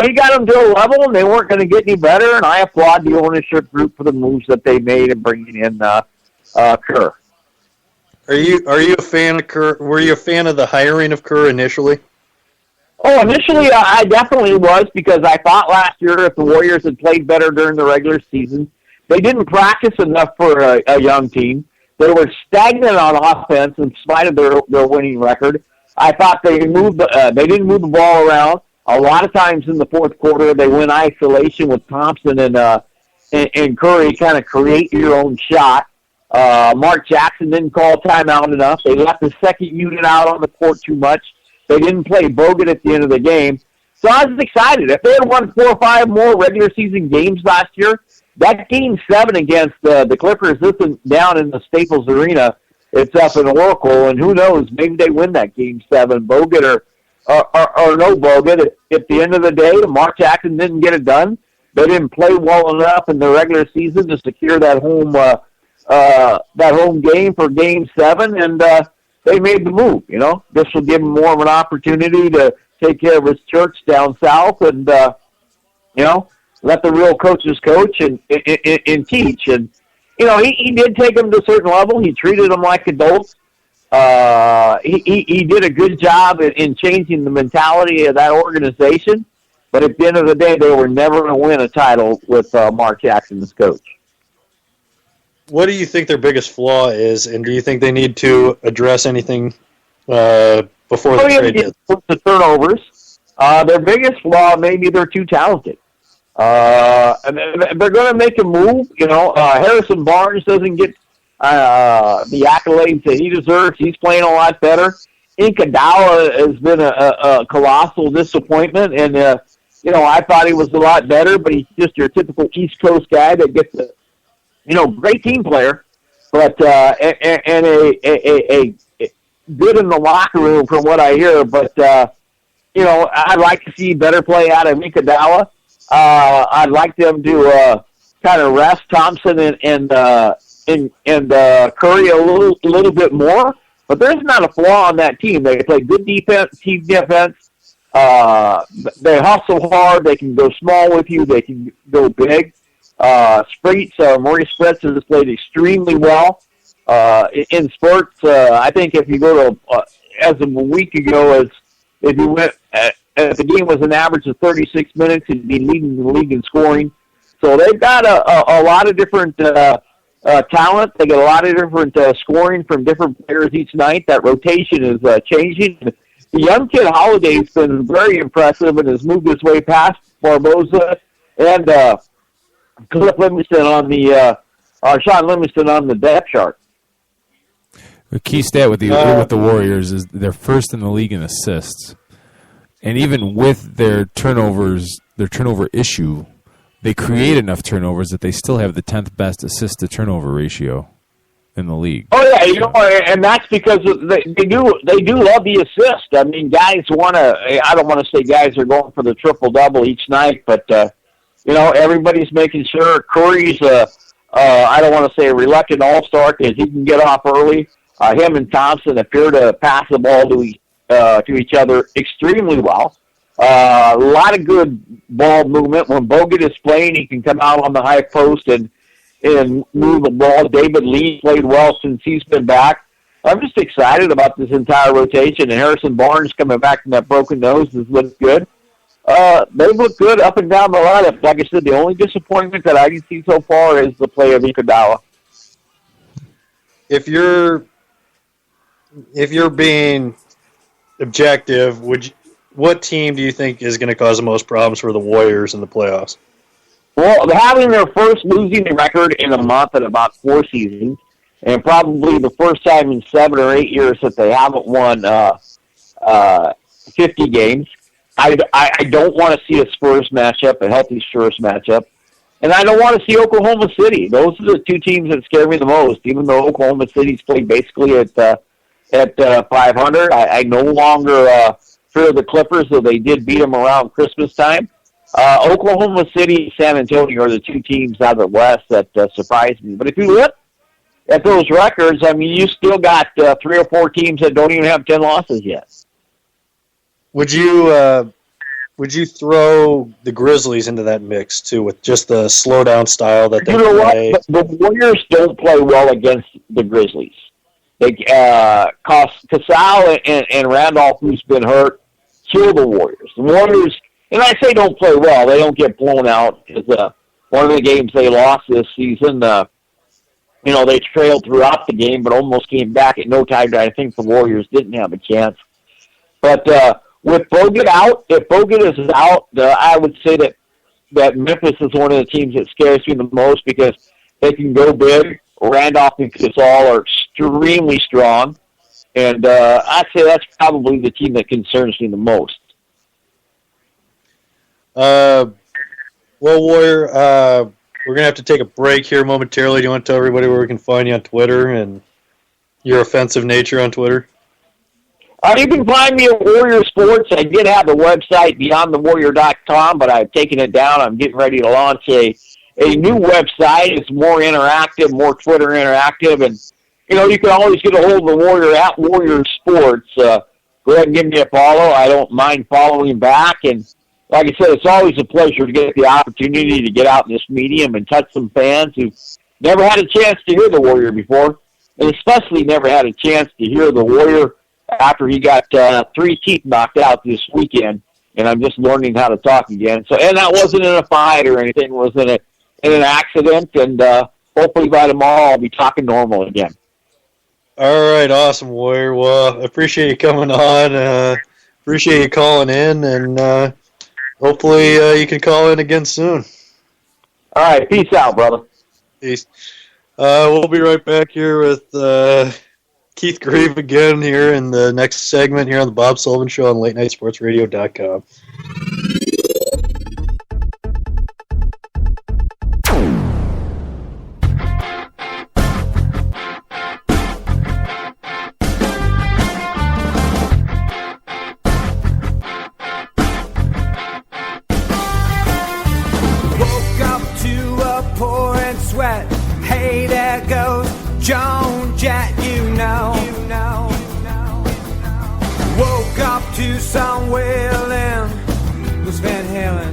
he got them to a level, and they weren't going to get any better, and I applaud the ownership group for the moves that they made in bringing in Kerr. Are you a fan of Kerr? Were you a fan of the hiring of Kerr initially? Oh, initially I definitely was, because I thought last year if the Warriors had played better during the regular season, they didn't practice enough for a young team. They were stagnant on offense in spite of their winning record. I thought they didn't move the ball around. A lot of times in the fourth quarter, they went isolation with Thompson and Curry, kind of create your own shot. Mark Jackson didn't call timeout enough. They left the second unit out on the court too much. They didn't play Bogut at the end of the game. So I was excited. If they had won 4 or 5 more regular season games last year, that Game 7 against the Clippers isn't down in the Staples Arena. It's up in Oracle, and who knows, maybe they win that Game 7, Bogut or no Bogut. At the end of the day, Mark Jackson didn't get it done. They didn't play well enough in the regular season to secure that home game for Game 7, and they made the move. This will give him more of an opportunity to take care of his church down south, and let the real coaches coach and teach. And he did take them to a certain level. He treated them like adults. He did a good job in changing the mentality of that organization. But at the end of the day, they were never going to win a title with Mark Jackson as coach. What do you think their biggest flaw is, and do you think they need to address anything before the trade? The turnovers. Their biggest flaw, maybe they're too talented. And they're going to make a move. Harrison Barnes doesn't get the accolades that he deserves. He's playing a lot better. Iguodala has been a colossal disappointment, and I thought he was a lot better, but he's just your typical East Coast guy that gets great team player, but and a good in the locker room from what I hear. But I'd like to see better play out of Iguodala. I'd like them to kind of rest Thompson and Curry a little bit more. But there's not a flaw on that team. They play good defense, team defense. They hustle hard. They can go small with you. They can go big. Maurice Spritz has played extremely well in spurts. I think if you go to as of a week ago, if you went if the game was an average of 36 minutes, he'd be leading the league in scoring. So they've got a lot of different talent. They get a lot of different scoring from different players each night. That rotation is changing. The young kid Holiday's been very impressive and has moved his way past Barboza and Cliff Livingston on the Sean Livingston on the depth chart. The key stat with the Warriors is they're first in the league in assists. And even with their turnover issue, they create enough turnovers that they still have the 10th best assist-to-turnover ratio in the league. Oh yeah, and that's because they do love the assist. I mean, guys want to. I don't want to say guys are going for the triple-double each night, but everybody's making sure Curry's. I don't want to say a reluctant all-star because he can get off early. Him and Thompson appear to pass the ball to each other extremely well. A lot of good ball movement. When Bogut is playing, he can come out on the high post and move the ball. David Lee played well since he's been back. I'm just excited about this entire rotation. And Harrison Barnes coming back from that broken nose has looked good. They look good up and down the lineup. Like I said, the only disappointment that I can see so far is the play of Iguodala. If you're being objective, what team do you think is going to cause the most problems for the Warriors in the playoffs? Well, having their first losing record in a month in about 4 seasons, and probably the first time in 7 or 8 years that they haven't won 50 games. I don't want to see a Spurs matchup, a healthy Spurs matchup. And I don't want to see Oklahoma City. Those are the 2 teams that scare me the most, even though Oklahoma City's played basically at 500. I no longer fear the Clippers, though they did beat them around Christmas time. Oklahoma City and San Antonio are the 2 teams out of the West that surprised me. But if you look at those records, I mean, you still got 3 or 4 teams that don't even have 10 losses yet. Would you would you throw the Grizzlies into that mix too, with just the slow down style that they You know play? what? The Warriors don't play well against the Grizzlies. They Casal and Randolph, who's been hurt, kill the Warriors. The Warriors, and I say don't play well. They don't get blown out. It's one of the games they lost this season. They trailed throughout the game, but almost came back at no time. I think the Warriors didn't have a chance. But with Bogut out, if Bogut is out, I would say that Memphis is one of the teams that scares me the most because they can go big. Randolph and Casal are extremely strong. And I'd say that's probably the team that concerns me the most. Well, Warrior, we're going to have to take a break here momentarily. Do you want to tell everybody where we can find you on Twitter and your offensive nature on Twitter? You can find me at Warrior Sports. I did have a website, beyondthewarrior.com, but I've taken it down. I'm getting ready to launch a new website. It's more interactive, more Twitter interactive. And, you can always get a hold of the Warrior at Warrior Sports. Go ahead and give me a follow. I don't mind following back. And like I said, it's always a pleasure to get the opportunity to get out in this medium and touch some fans who've never had a chance to hear the Warrior before, and especially never had a chance to hear the Warrior after he got 3 teeth knocked out this weekend, and I'm just learning how to talk again. So, and that wasn't in a fight or anything. It was in an accident, and hopefully by tomorrow I'll be talking normal again. All right, awesome, Warrior. Well, I appreciate you coming on. Appreciate you calling in, and hopefully you can call in again soon. All right, peace out, brother. Peace. We'll be right back here with Keith Grieve again here in the next segment here on the Bob Sullivan Show on LateNightSportsRadio.com. To some wailing was Van Halen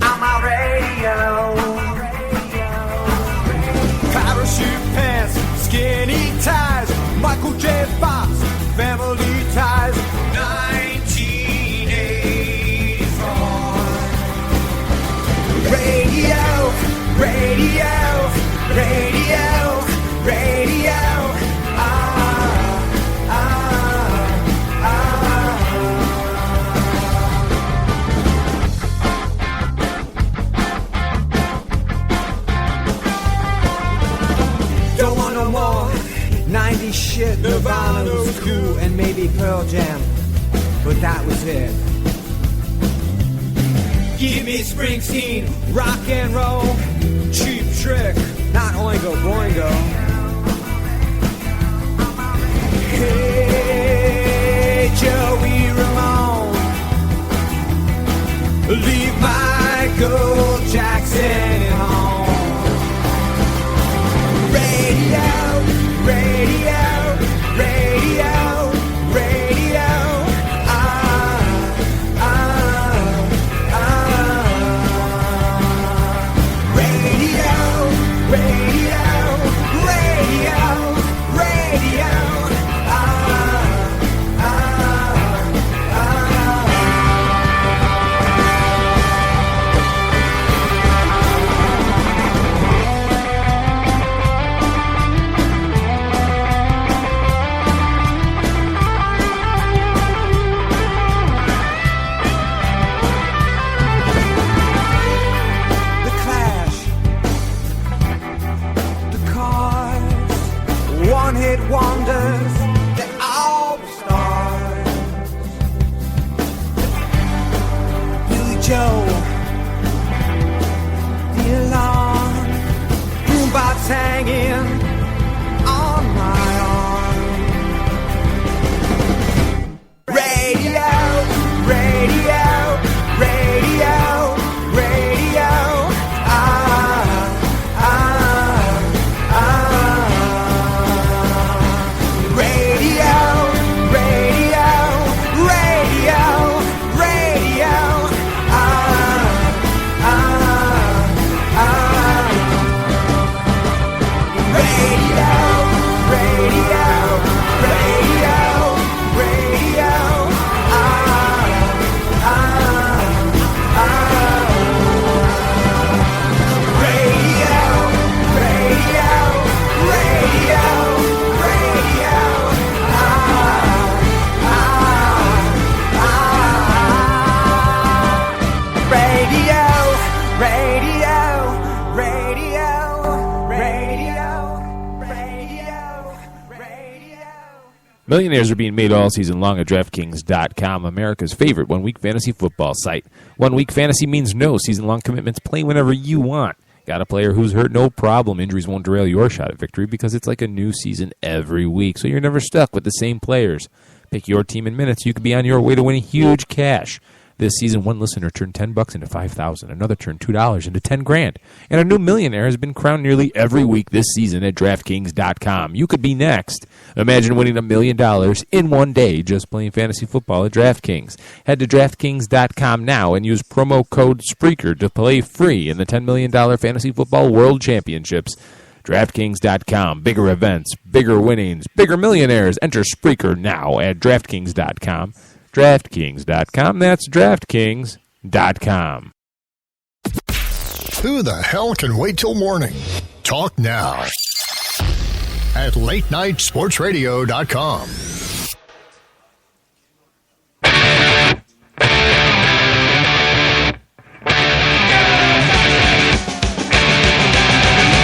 on my radio. Parachute pants, skinny ties, Michael J. Fox, family ties, 1984. Radio, radio, radio, radio. Shit, Nirvana was cool and maybe Pearl Jam, but that was it. Give me Springsteen, rock and roll, Cheap Trick, not Oingo Boingo. Hey, Joey Ramone, leave Michael Jackson at home. Radio, radio, radio, radio, radio, radio, radio, radio, one-hit wonders, they're all stars. Billy Joe, the alarm, boombox hanging on my arm. Radio, radio, radio, radio. Radio, radio, radio, radio. Millionaires are being made all season long at DraftKings.com, America's favorite one-week fantasy football site. One-week fantasy means no season-long commitments. Play whenever you want. Got a player who's hurt? No problem. Injuries won't derail your shot at victory because it's like a new season every week, so you're never stuck with the same players. Pick your team in minutes. You could be on your way to winning huge cash. This season, one listener turned $10 into $5,000. Another turned $2 into $10,000. And a new millionaire has been crowned nearly every week this season at DraftKings.com. You could be next. Imagine winning $1 million in one day just playing fantasy football at DraftKings. Head to DraftKings.com now and use promo code Spreaker to play free in the $10 million Fantasy Football World Championships. DraftKings.com. Bigger events, bigger winnings, bigger millionaires. Enter Spreaker now at DraftKings.com. DraftKings.com. That's DraftKings.com. Who the hell can wait till morning? Talk now at latenightsportsradio.com.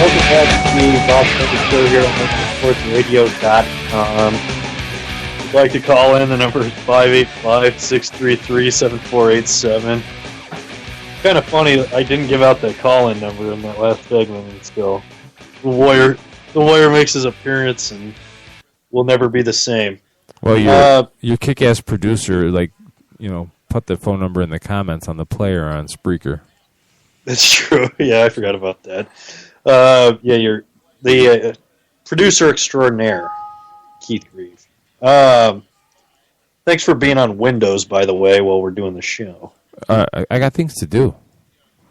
Welcome back to the Bob Spreaker Show here on latenightsportsradio.com. If you'd like to call in, the number is 585-633-7487. Kind of funny, I didn't give out the call-in number in that last segment, and still the Warrior makes his appearance and will never be the same. Well, your kick-ass producer, put the phone number in the comments on the player on Spreaker. That's true. Yeah, I forgot about that. You're the producer extraordinaire, Keith Grieve. Thanks for being on Windows, by the way, while we're doing the show. I got things to do.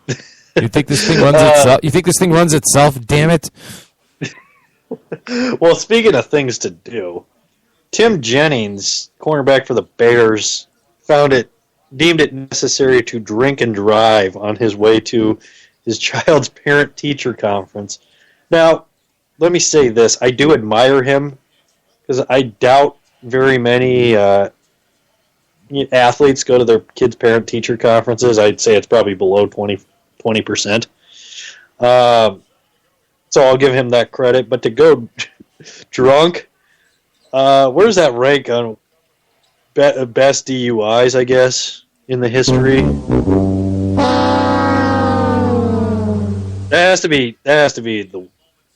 You think this thing runs itself? You think this thing runs itself? Damn it! Well, speaking of things to do, Tim Jennings, cornerback for the Bears, deemed it necessary to drink and drive on his way to his child's parent-teacher conference. Now, let me say this: I do admire him, because I doubt very many athletes go to their kids' parent-teacher conferences. I'd say it's probably below 20%. So I'll give him that credit. But to go drunk, where does that rank on best DUIs, I guess, in the history? That has to be the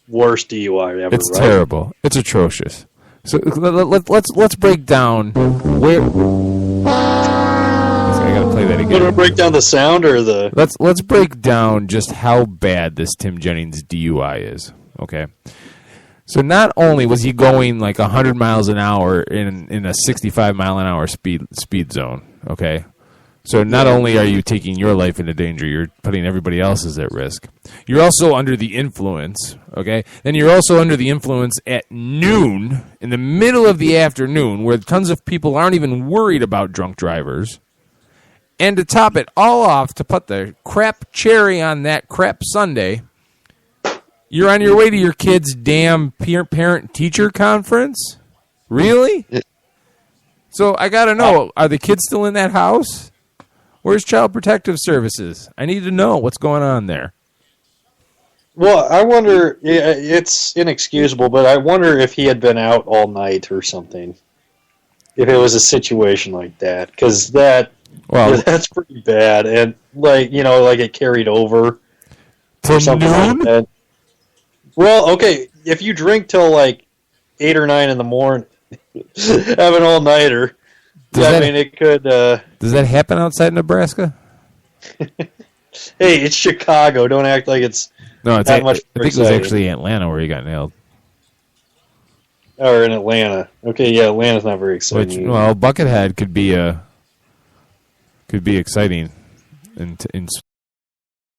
worst DUI ever. It's terrible. It's atrocious. So let's break down where. I gotta play that again. You want to break down the sound or the? Let's break down just how bad this Tim Jennings DUI is. Okay. So not only was he going like 100 miles an hour in a 65 mile an hour speed zone. Okay. So not only are you taking your life into danger, you're putting everybody else's at risk. You're also under the influence, okay? Then you're also under the influence at noon, in the middle of the afternoon, where tons of people aren't even worried about drunk drivers. And to top it all off, to put the crap cherry on that crap sundae, you're on your way to your kid's damn parent-teacher conference? Really? So I got to know, are the kids still in that house? Where's Child Protective Services? I need to know what's going on there. Well, I wonder, it's inexcusable, but I wonder if he had been out all night or something. If it was a situation like that. Because that's pretty bad. And, like it carried over. Till something noon? Like that. Well, okay, if you drink till, 8 or 9 in the morning, have an all-nighter, it could... Does that happen outside Nebraska? Hey, it's Chicago. Don't act like it's much. I think it was actually Atlanta where he got nailed. Or in Atlanta. Okay, yeah, Atlanta's not very exciting. Buckethead could be exciting in